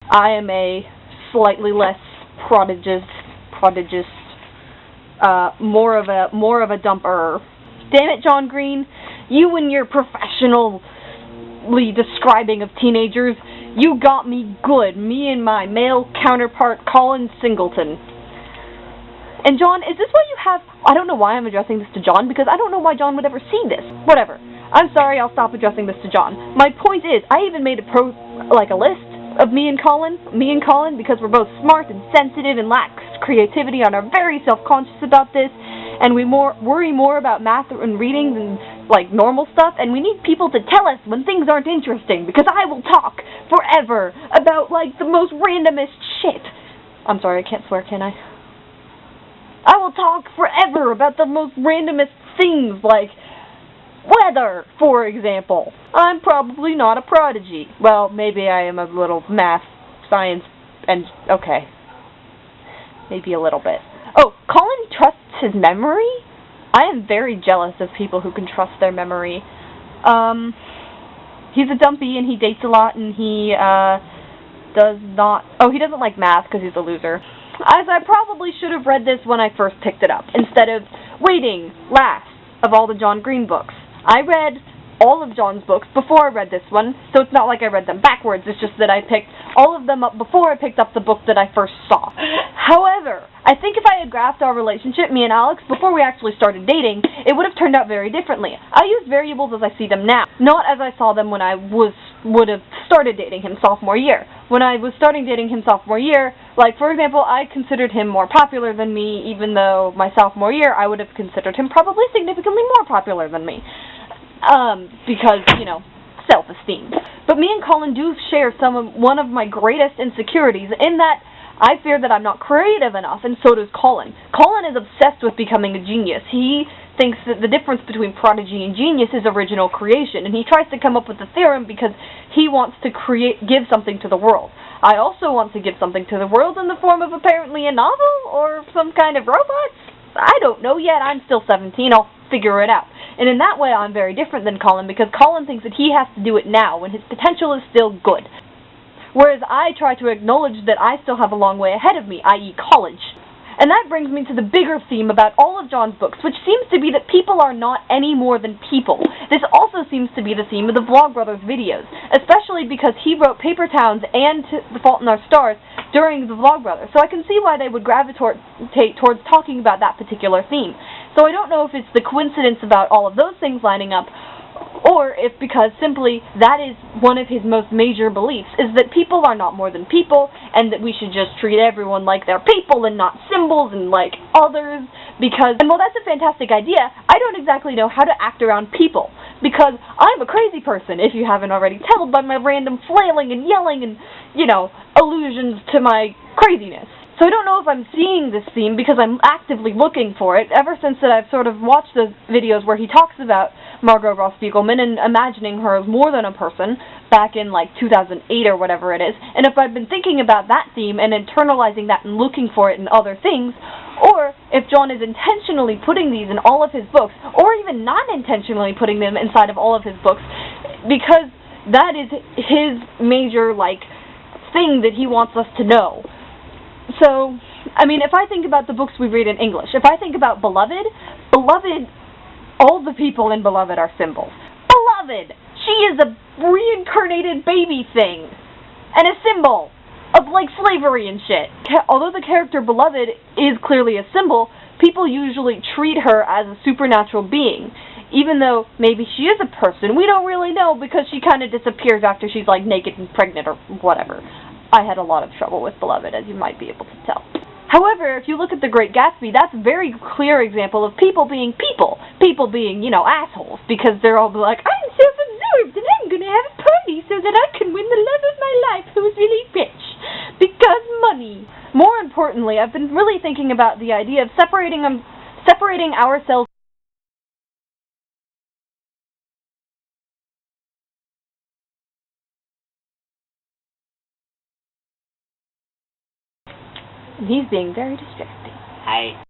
I am a slightly less prodigious, more of a dumper. Damn it, John Green, you and your professionally describing of teenagers, you got me good, me and my male counterpart, Colin Singleton. And John, is this why you have... I don't know why I'm addressing this to John, because I don't know why John would ever see this. Whatever. I'm sorry, I'll stop addressing this to John. My point is, I even made a list of me and Colin, because we're both smart and sensitive and lack creativity and are very self-conscious about this, and we worry more about math and reading than, like, normal stuff, and we need people to tell us when things aren't interesting, because I will talk forever about, like, the most randomest shit. I'm sorry, I can't swear, can I? I will talk forever about the most randomest things, like weather, for example. I'm probably not a prodigy. Well, maybe I am a little math, science, and okay. Maybe a little bit. Oh, Colin trusts his memory? I am very jealous of people who can trust their memory. He's a dumpy and he dates a lot and he he doesn't like math because he's a loser. As I probably should have read this when I first picked it up, instead of waiting last of all the John Green books. I read all of John's books before I read this one, so it's not like I read them backwards, it's just that I picked all of them up before I picked up the book that I first saw. However, I think if I had graphed our relationship, me and Alex, before we actually started dating, it would have turned out very differently. I use variables as I see them now, not as I saw them when I would have started dating him sophomore year. When I was starting dating him sophomore year, like, for example, I considered him more popular than me, even though my sophomore year I would have considered him probably significantly more popular than me. Because, you know, self-esteem. But me and Colin do share one of my greatest insecurities in that I fear that I'm not creative enough, and so does Colin. Colin is obsessed with becoming a genius. He thinks that the difference between prodigy and genius is original creation, and he tries to come up with a theorem because he wants to give something to the world. I also want to give something to the world in the form of apparently a novel or some kind of robot. I don't know yet. I'm still 17. I'll figure it out. And in that way, I'm very different than Colin, because Colin thinks that he has to do it now, when his potential is still good. Whereas I try to acknowledge that I still have a long way ahead of me, i.e. college. And that brings me to the bigger theme about all of John's books, which seems to be that people are not any more than people. This also seems to be the theme of the Vlogbrothers videos, especially because he wrote Paper Towns and The Fault in Our Stars during the Vlogbrothers, so I can see why they would gravitate towards talking about that particular theme. So I don't know if it's the coincidence about all of those things lining up, or if because simply that is one of his most major beliefs, is that people are not more than people, and that we should just treat everyone like they're people and not symbols and like others, because, and while that's a fantastic idea, I don't exactly know how to act around people, because I'm a crazy person, if you haven't already told by my random flailing and yelling and, you know, allusions to my craziness. So I don't know if I'm seeing this theme because I'm actively looking for it, ever since that I've sort of watched the videos where he talks about Margot Ross Spiegelman and imagining her as more than a person back in like 2008 or whatever it is, and if I've been thinking about that theme and internalizing that and looking for it in other things, or if John is intentionally putting these in all of his books, or even not intentionally putting them inside of all of his books, because that is his major, like, thing that he wants us to know. So, I mean, if I think about the books we read in English, if I think about Beloved, all the people in Beloved are symbols. Beloved! She is a reincarnated baby thing, and a symbol of, like, slavery and shit. Although the character Beloved is clearly a symbol, people usually treat her as a supernatural being. Even though maybe she is a person, we don't really know, because she kind of disappears after she's, like, naked and pregnant or whatever. I had a lot of trouble with Beloved, as you might be able to tell. However, if you look at The Great Gatsby, that's a very clear example of people being people. People being, you know, assholes, because they're all like, I'm self-absorbed and I'm going to have a party so that I can win the love of my life who is really rich. Because money. More importantly, I've been really thinking about the idea of separating ourselves. He's being very distracting. Hi.